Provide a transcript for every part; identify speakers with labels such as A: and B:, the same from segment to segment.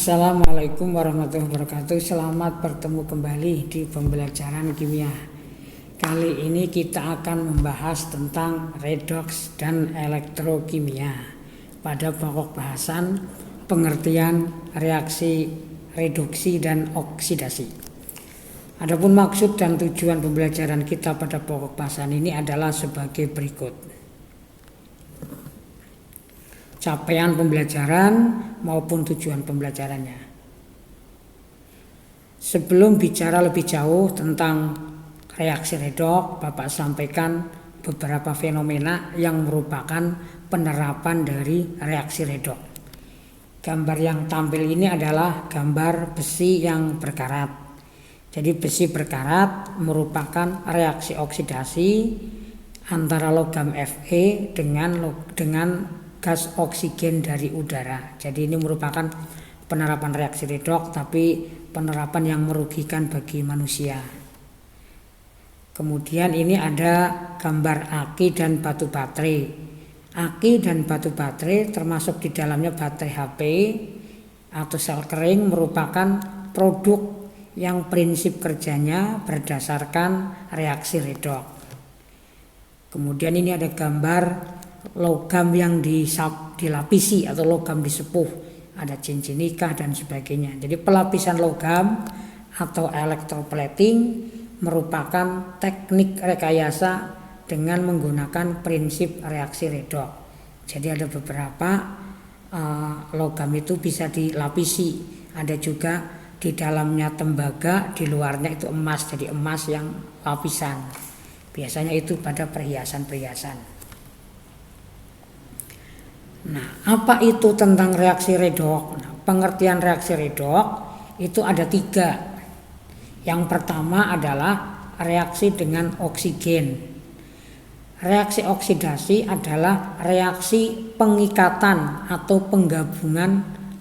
A: Assalamualaikum warahmatullahi wabarakatuh. Selamat bertemu kembali di pembelajaran kimia. Kali ini kita akan membahas tentang redoks dan elektrokimia pada pokok bahasan pengertian reaksi reduksi dan oksidasi. Adapun maksud dan tujuan pembelajaran kita pada pokok bahasan ini adalah sebagai berikut. Capaian pembelajaran maupun tujuan pembelajarannya. Sebelum bicara lebih jauh tentang reaksi redoks, Bapak sampaikan beberapa fenomena yang merupakan penerapan dari reaksi redoks. Gambar yang tampil ini adalah gambar besi yang berkarat. Jadi besi berkarat merupakan reaksi oksidasi antara logam Fe dengan gas oksigen dari udara. Jadi ini merupakan penerapan reaksi redoks, tapi penerapan yang merugikan bagi manusia. Kemudian ini ada gambar aki dan batu baterai. Aki dan batu baterai termasuk di dalamnya baterai HP atau sel kering merupakan produk yang prinsip kerjanya berdasarkan reaksi redoks. Kemudian ini ada gambar logam yang dilapisi atau logam disepuh, ada cincin nikah dan sebagainya. Jadi pelapisan logam atau electroplating merupakan teknik rekayasa dengan menggunakan prinsip reaksi redoks. Jadi ada beberapa logam itu bisa dilapisi, ada juga di dalamnya tembaga, di luarnya itu emas, jadi emas yang lapisan. Biasanya itu pada perhiasan-perhiasan. Nah, apa itu tentang reaksi redoks? Nah, pengertian reaksi redoks itu ada 3. Yang pertama adalah reaksi dengan oksigen. Reaksi oksidasi adalah reaksi pengikatan atau penggabungan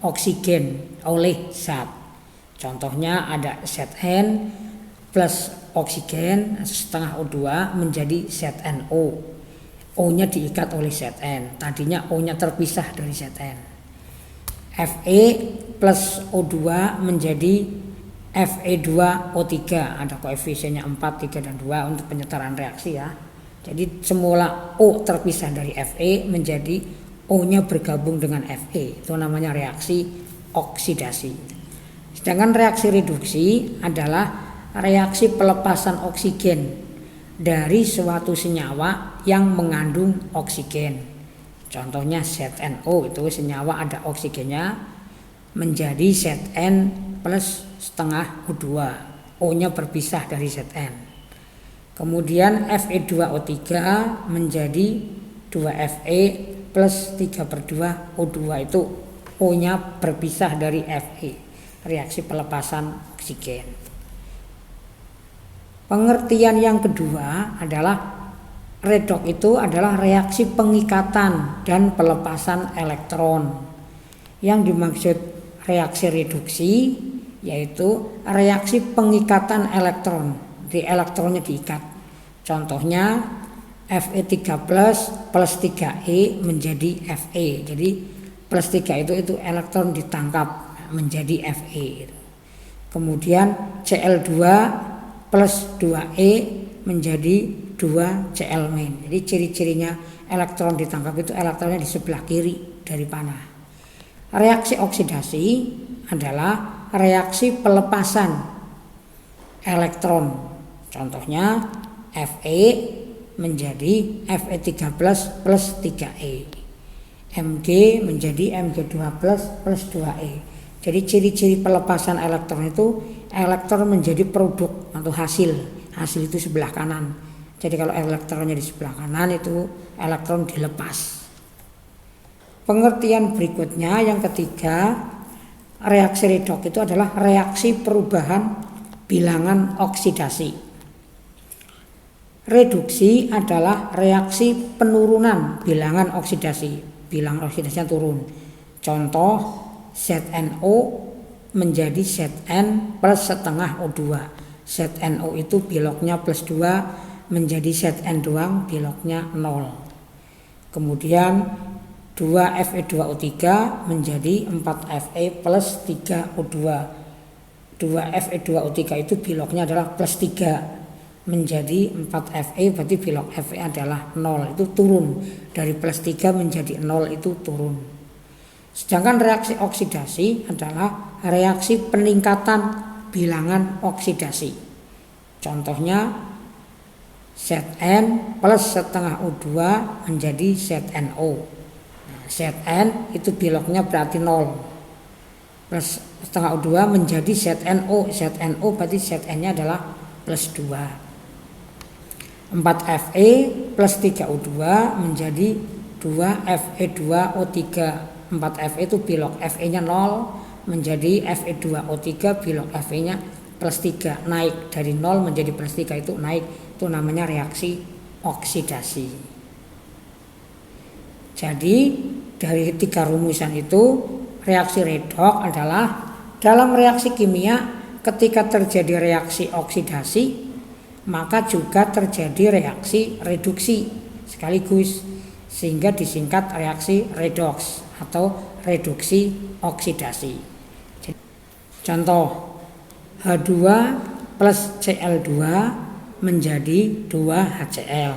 A: oksigen oleh zat. Contohnya ada ZN plus oksigen setengah O2 menjadi ZNO. O-nya diikat oleh Zn, tadinya O-nya terpisah dari Zn. Fe plus O2 menjadi Fe2O3, ada koefisiennya 4, 3, dan 2 untuk penyetaraan reaksi ya. Jadi semula O terpisah dari Fe menjadi O-nya bergabung dengan Fe, itu namanya reaksi oksidasi. Sedangkan reaksi reduksi adalah reaksi pelepasan oksigen dari suatu senyawa yang mengandung oksigen. Contohnya ZNO, itu senyawa ada oksigennya, menjadi Zn plus setengah O2, O-nya berpisah dari Zn. Kemudian Fe2O3 menjadi 2Fe plus 3/2 O2, itu O-nya berpisah dari Fe, reaksi pelepasan oksigen. Pengertian yang kedua adalah redoks itu adalah reaksi pengikatan dan pelepasan elektron. Yang dimaksud reaksi reduksi yaitu reaksi pengikatan elektron, di elektronnya diikat. Contohnya Fe3 plus 3E menjadi Fe. Jadi plus 3 itu elektron ditangkap menjadi Fe. Kemudian Cl2 plus 2E menjadi 2Cl-. Jadi ciri-cirinya elektron ditangkap itu elektronnya di sebelah kiri dari panah. Reaksi oksidasi adalah reaksi pelepasan elektron. Contohnya Fe menjadi Fe3 plus 3E. Mg menjadi Mg2 plus 2E. Jadi ciri-ciri pelepasan elektron itu elektron menjadi produk atau hasil itu sebelah kanan. Jadi kalau elektronnya di sebelah kanan itu elektron dilepas. Pengertian berikutnya yang ketiga, reaksi redoks itu adalah reaksi perubahan bilangan oksidasi. Reduksi adalah reaksi penurunan bilangan oksidasi, bilangan oksidasinya turun. Contoh ZNO menjadi Zn plus setengah O2. ZNO itu biloknya plus 2 menjadi Zn doang, biloknya 0. Kemudian 2Fe2O3 menjadi 4Fe plus 3O2. 2Fe2O3 itu biloknya adalah plus 3 menjadi 4Fe, berarti bilok Fe adalah 0, itu turun. Dari plus 3 menjadi 0 itu turun. Sedangkan reaksi oksidasi adalah reaksi peningkatan bilangan oksidasi. Contohnya Zn plus setengah O2 menjadi ZnO. Nah, Zn itu biloknya berarti 0. Plus setengah O2 menjadi ZnO. ZnO berarti Zn-nya adalah plus 2. 4Fe plus 3O2 menjadi 2Fe2O3. 4Fe itu bilok Fe-nya 0 menjadi Fe2O3 bilok Fe-nya plus 3, naik dari 0 menjadi plus 3 itu naik, itu namanya reaksi oksidasi. Jadi dari 3 rumusan itu reaksi redoks adalah dalam reaksi kimia ketika terjadi reaksi oksidasi maka juga terjadi reaksi reduksi sekaligus, sehingga disingkat reaksi redoks atau reduksi oksidasi. Contoh H2 plus Cl2 menjadi 2HCl.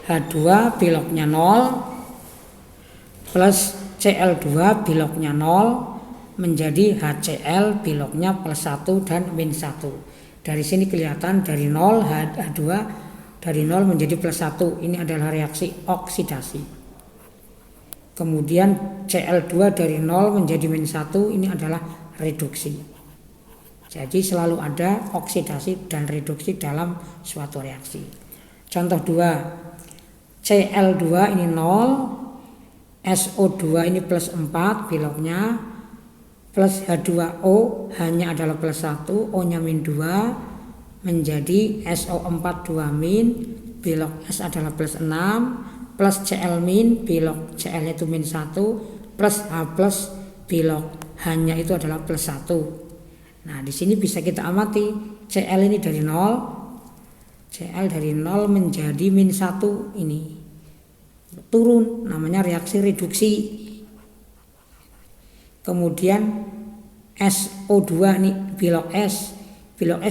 A: H2 biloknya 0 plus Cl2 biloknya 0 menjadi HCl biloknya plus 1 dan min 1. Dari sini kelihatan dari 0 H2 dari 0 menjadi plus 1, ini adalah reaksi oksidasi. Kemudian Cl2 dari 0 menjadi min 1, ini adalah reduksi. Jadi selalu ada oksidasi dan reduksi dalam suatu reaksi. Contoh 2, Cl2 ini 0, SO2 ini plus 4 biloknya, plus H2O hanya adalah plus 1, O-nya min 2, menjadi SO4 2 min, bilok S adalah plus 6, plus Cl min, bilok Cl itu min 1, plus H plus, bilok hanya itu adalah plus 1. Nah, di sini bisa kita amati Cl ini dari 0, Cl dari 0 menjadi min 1, ini turun, namanya reaksi reduksi. Kemudian SO2 ini bilok S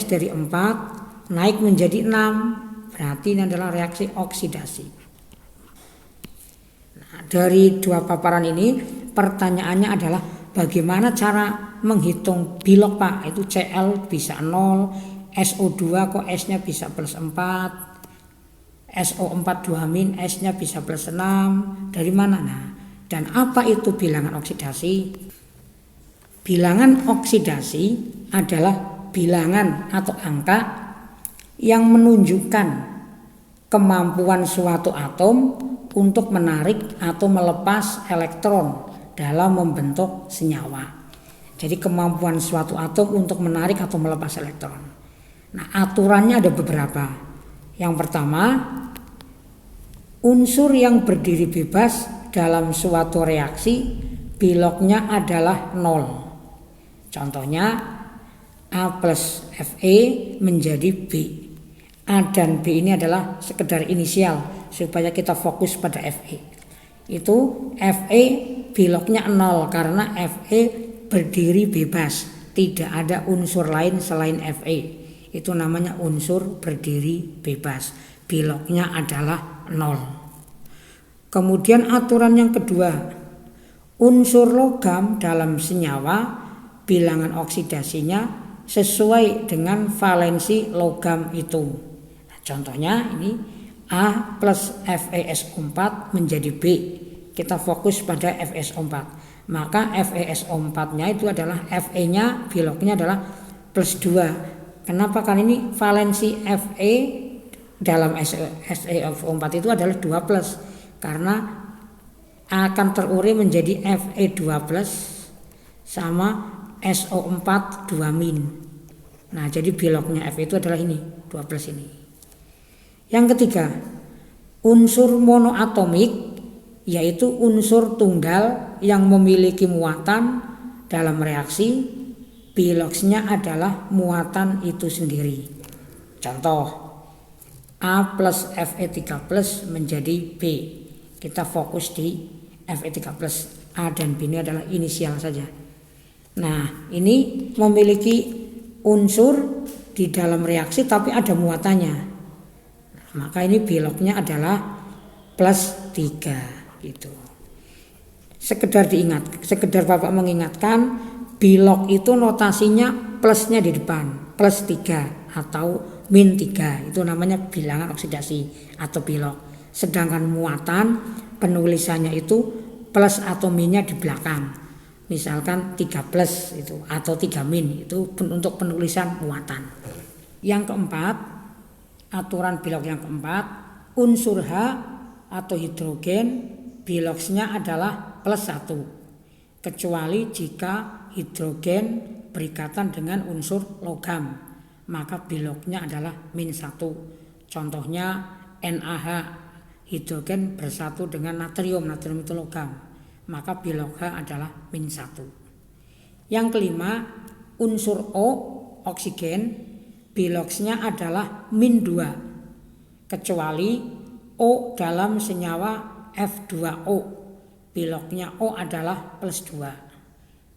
A: dari 4 naik menjadi 6, berarti ini adalah reaksi oksidasi. Nah, dari 2 paparan ini pertanyaannya adalah bagaimana cara menghitung bilok Pak? Itu Cl bisa 0, SO2 kok S-nya bisa plus 4, SO4 2 - S-nya bisa plus 6, dari mana? Nah, dan apa itu bilangan oksidasi? Bilangan oksidasi adalah bilangan atau angka yang menunjukkan kemampuan suatu atom untuk menarik atau melepas elektron dalam membentuk senyawa. Jadi kemampuan suatu atom untuk menarik atau melepas elektron. Nah, aturannya ada beberapa. Yang pertama, unsur yang berdiri bebas dalam suatu reaksi biloknya adalah 0. Contohnya A plus Fe menjadi B. A dan B ini adalah sekedar inisial supaya kita fokus pada Fe. Itu Fe biloknya 0 karena Fe berdiri bebas, tidak ada unsur lain selain Fe. Itu namanya unsur berdiri bebas, biloknya adalah 0. Kemudian aturan yang kedua, unsur logam dalam senyawa bilangan oksidasinya sesuai dengan valensi logam itu. Nah, contohnya ini A plus FeSO4 menjadi B. Kita fokus pada FeSO4. Maka FeSO4-nya itu adalah Fe-nya biloknya adalah plus 2. Kenapa? Karena ini valensi Fe dalam SeO4 itu adalah 2 plus. Karena akan terurei menjadi Fe2 plus sama SO4 2 min. Nah, jadi biloknya Fe itu adalah ini, 2 plus ini. Yang ketiga, unsur monoatomik yaitu unsur tunggal yang memiliki muatan dalam reaksi, biloksnya adalah muatan itu sendiri. Contoh, A plus Fe3 plus menjadi B. Kita fokus di Fe3+. A dan B ini adalah inisial saja. Nah, ini memiliki unsur di dalam reaksi tapi ada muatannya. Maka ini bilognya adalah +3 gitu. Sekedar Bapak mengingatkan, bilog itu notasinya plusnya di depan, +3 atau -3, itu namanya bilangan oksidasi atau bilog. Sedangkan muatan penulisannya itu plus atau minnya di belakang, misalkan 3+ itu atau 3- itu untuk penulisan muatan. Yang keempat, aturan bilog yang keempat, unsur H atau hidrogen bilogsnya adalah +1, kecuali jika hidrogen berikatan dengan unsur logam, maka bilognya adalah -1. Contohnya NaH, hidrogen bersatu dengan natrium itu logam, maka bilog H adalah -1. Yang kelima, unsur O, oksigen, bilogsnya adalah -2, kecuali O dalam senyawa F2O, bilognya O adalah +2.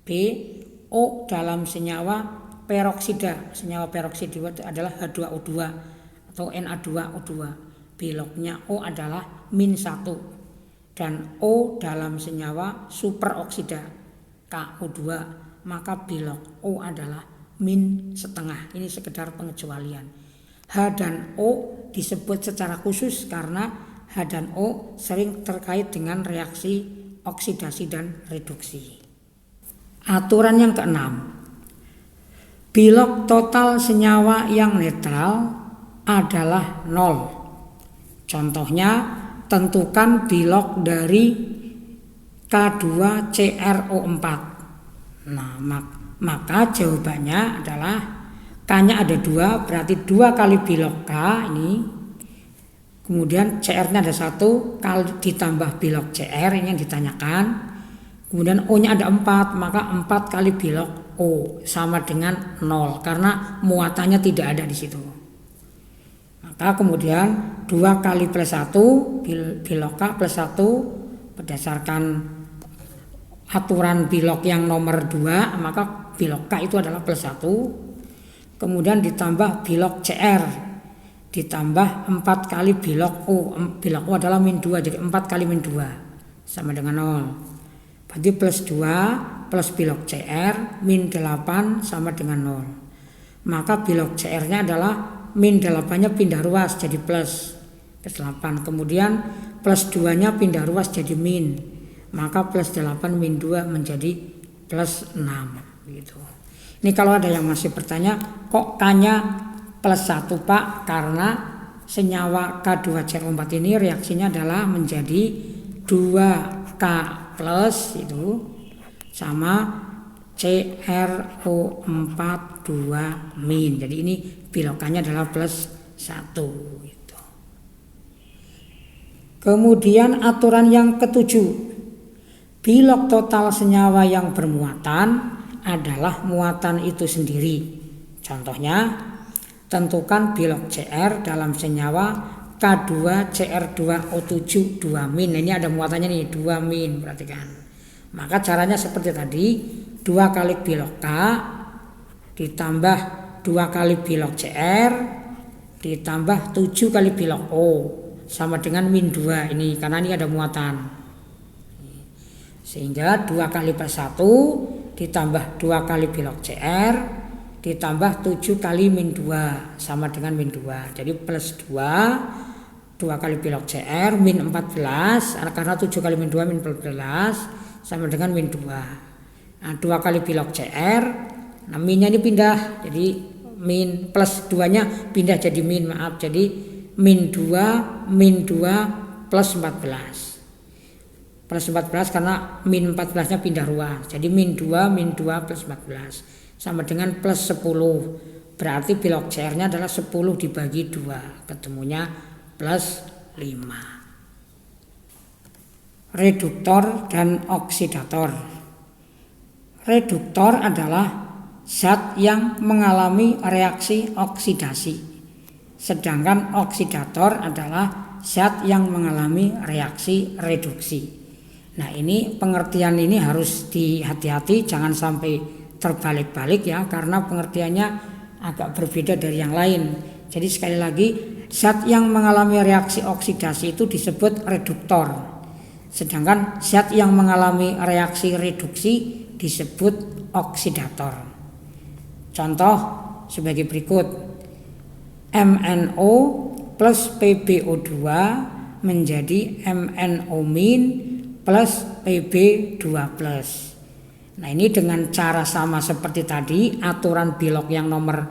A: B, O dalam senyawa peroksida, senyawa peroksida adalah H2O2 atau Na2O2, bilognya O adalah -1. Dan O dalam senyawa superoksida KO2, maka bilog O adalah -0,5. Ini sekedar pengecualian. H dan O disebut secara khusus karena H dan O sering terkait dengan reaksi oksidasi dan reduksi. Aturan yang keenam, bilog total senyawa yang netral adalah 0. Contohnya, tentukan bilog dari K2CrO4. Nah, maka jawabannya adalah K-nya ada 2, berarti 2 kali bilog K ini. Kemudian CR-nya ada 1 kali ditambah bilog CR, ini yang ditanyakan. Kemudian O-nya ada 4, maka 4 kali bilog O sama dengan 0 karena muatannya tidak ada di situ. Maka kemudian 2 kali +1 bilog K +1 berdasarkan aturan bilog yang nomor 2, maka bilog K itu adalah +1. Kemudian ditambah bilog CR ditambah 4 kali bilog O. Bilog O adalah -2, jadi 4 kali -2 sama dengan 0. Berarti +2 plus bilog CR -8 sama dengan 0. Maka bilog CR-nya adalah -8-nya pindah ruas jadi +8. Kemudian +2-nya pindah ruas jadi min. Maka +8 -2 menjadi +6 gitu. Ini kalau ada yang masih bertanya, kok K-nya +1 Pak? Karena senyawa K2CrO4 ini reaksinya adalah menjadi 2K+ itu sama CrO4 2-. Jadi ini bilogannya adalah +1 gitu. Kemudian aturan yang ketujuh, bilog total senyawa yang bermuatan adalah muatan itu sendiri. Contohnya, tentukan bilog CR dalam senyawa K2CR2O7 2-. Ini ada muatannya nih 2-, perhatikan. Maka caranya seperti tadi, 2 kali bilog K ditambah 2 kali bilog CR ditambah 7 kali bilog O sama dengan -2 ini karena ini ada muatan. Sehingga 2 kali +1 ditambah 2 kali bilog CR ditambah 7 kali -2 sama dengan -2. Jadi +2 kali bilog CR -14 karena 7 kali -2 -14 sama dengan -2. Nah, 2 kali bilog CR, nah minnya ini pindah jadi min, +2-nya pindah jadi min, jadi -2 plus 14 karena -14-nya pindah ruas, jadi -2 plus 14 sama dengan +10. Berarti bilog CR-nya adalah 10 dibagi 2, ketemunya +5. Reduktor dan oksidator. Reduktor adalah zat yang mengalami reaksi oksidasi, sedangkan oksidator adalah zat yang mengalami reaksi reduksi. Nah, ini pengertian ini harus hati-hati, jangan sampai terbalik-balik ya, karena pengertiannya agak berbeda dari yang lain. Jadi sekali lagi, zat yang mengalami reaksi oksidasi itu disebut reduktor, sedangkan zat yang mengalami reaksi reduksi disebut oksidator. Contoh sebagai berikut: MnO plus PbO2 menjadi MnO- plus Pb2+. Nah, ini dengan cara sama seperti tadi, aturan bilok yang nomor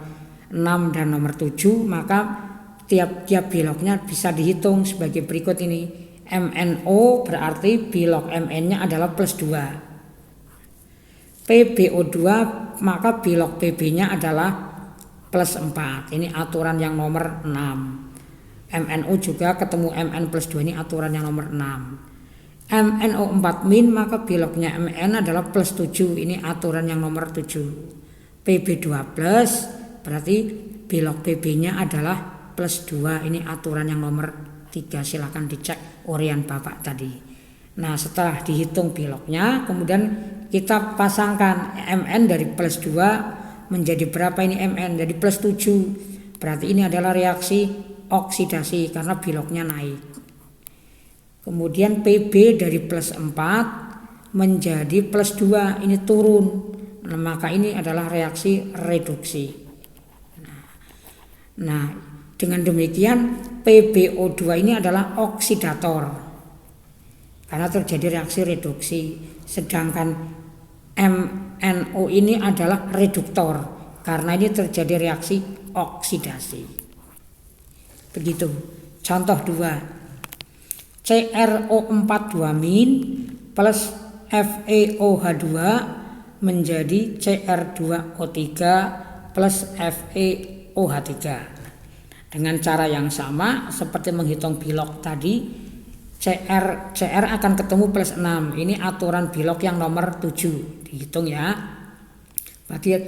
A: 6 dan nomor 7, maka tiap-tiap biloknya bisa dihitung sebagai berikut ini. MnO berarti bilok Mn-nya adalah plus 2. PbO2 maka bilok Pb-nya adalah plus 4. Ini aturan yang nomor 6. MnO juga ketemu Mn plus 2, ini aturan yang nomor 6. MnO4- maka biloknya Mn adalah plus 7, ini aturan yang nomor 7. Pb2+ berarti bilok Pb-nya adalah plus 2, ini aturan yang nomor 3. Silahkan dicek urian Bapak tadi. Nah, setelah dihitung biloknya, kemudian kita pasangkan Mn dari plus 2 menjadi berapa ini Mn? Jadi plus 7. Berarti ini adalah reaksi oksidasi karena biloknya naik. Kemudian Pb dari plus 4 menjadi plus 2, ini turun. Nah, maka ini adalah reaksi reduksi. Nah, dengan demikian PbO2 ini adalah oksidator karena terjadi reaksi reduksi, sedangkan MnO ini adalah reduktor karena ini terjadi reaksi oksidasi. Begitu. Contoh 2. CrO4- plus FeOH2 menjadi Cr2O3 plus FeOH3. Dengan cara yang sama seperti menghitung bilok tadi, Cr akan ketemu plus 6. Ini aturan bilok yang nomor 7. Dihitung ya. Berarti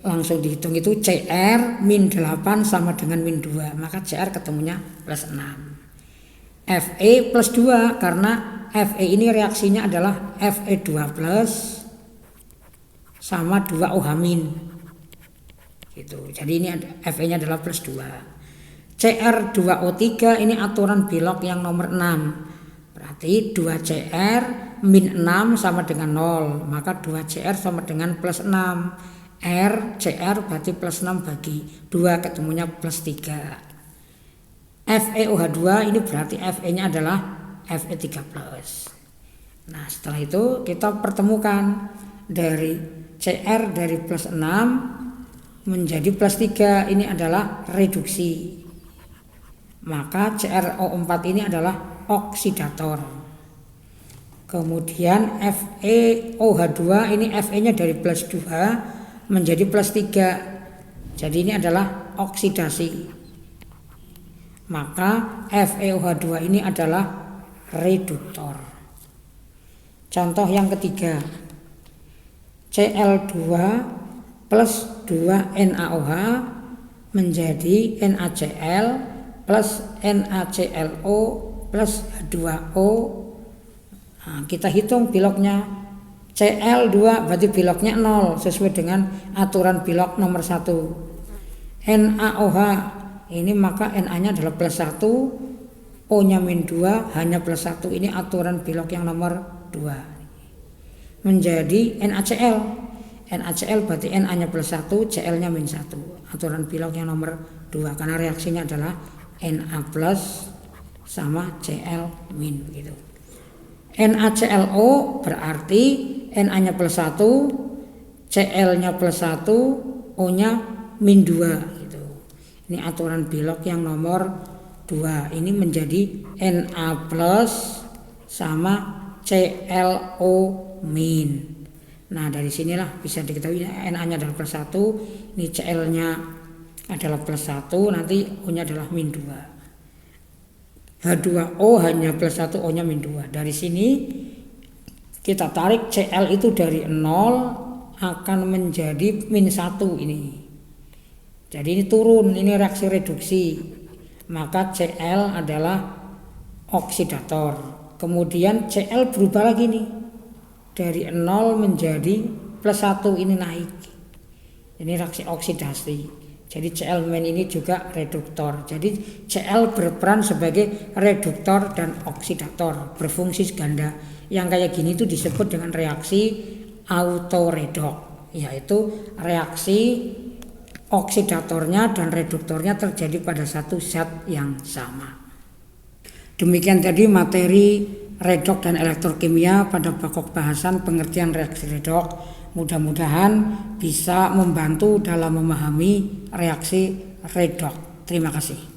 A: langsung dihitung itu Cr -8 sama dengan -2. Maka Cr ketemunya plus 6. Fe plus 2 karena Fe ini reaksinya adalah Fe2+ sama 2OH-. Gitu. Jadi ini Fe-nya adalah plus 2. Cr2O3 ini aturan bilok yang nomor 6. Berarti 2Cr -6 sama dengan 0. Maka 2Cr sama dengan plus 6. Cr berarti plus 6 bagi 2 ketemunya plus 3. FeOH2 ini berarti Fe-nya adalah Fe3+. Nah, setelah itu kita pertemukan dari Cr dari plus 6 menjadi plus 3, ini adalah reduksi. Maka CrO4 ini adalah oksidator. Kemudian FeOH2 ini Fe-nya dari plus 2 menjadi plus 3. Jadi ini adalah oksidasi. Maka FeOH2 ini adalah reduktor. Contoh yang ketiga, Cl2 plus 2NaOH menjadi NaCl plus NaClO plus H2O. Nah, kita hitung biloknya. Cl2 berarti biloknya 0 sesuai dengan aturan bilok nomor 1. NaOH ini maka Na-nya adalah plus 1, O-nya -2, H-nya plus 1. Ini aturan bilok yang nomor 2. Menjadi NaCl. NaCl berarti Na-nya plus 1, Cl-nya -1. Aturan bilok yang nomor 2 karena reaksinya adalah Na plus sama Cl min gitu. NaClO berarti Na-nya plus 1, Cl-nya plus 1, O-nya -2. Ini aturan bilok yang nomor 2. Ini menjadi Na plus sama Clo min. Nah, dari sinilah bisa diketahui Na-nya adalah plus 1, ini Cl-nya adalah plus 1, nanti O-nya adalah -2. H2O hanya plus 1, O-nya -2. Dari sini kita tarik Cl itu dari 0 akan menjadi -1 ini. Jadi ini turun, ini reaksi reduksi. Maka Cl adalah oksidator. Kemudian Cl berubah lagi nih. Dari 0 menjadi plus 1 ini naik. Ini reaksi oksidasi. Jadi Cl- ini juga reduktor. Jadi Cl berperan sebagai reduktor dan oksidator, berfungsi ganda. Yang kayak gini itu disebut dengan reaksi autoredok, yaitu reaksi oksidatornya dan reduktornya terjadi pada satu zat yang sama. Demikian tadi materi redok dan elektrokimia pada pokok bahasan pengertian reaksi redok. Mudah-mudahan bisa membantu dalam memahami reaksi redok. Terima kasih.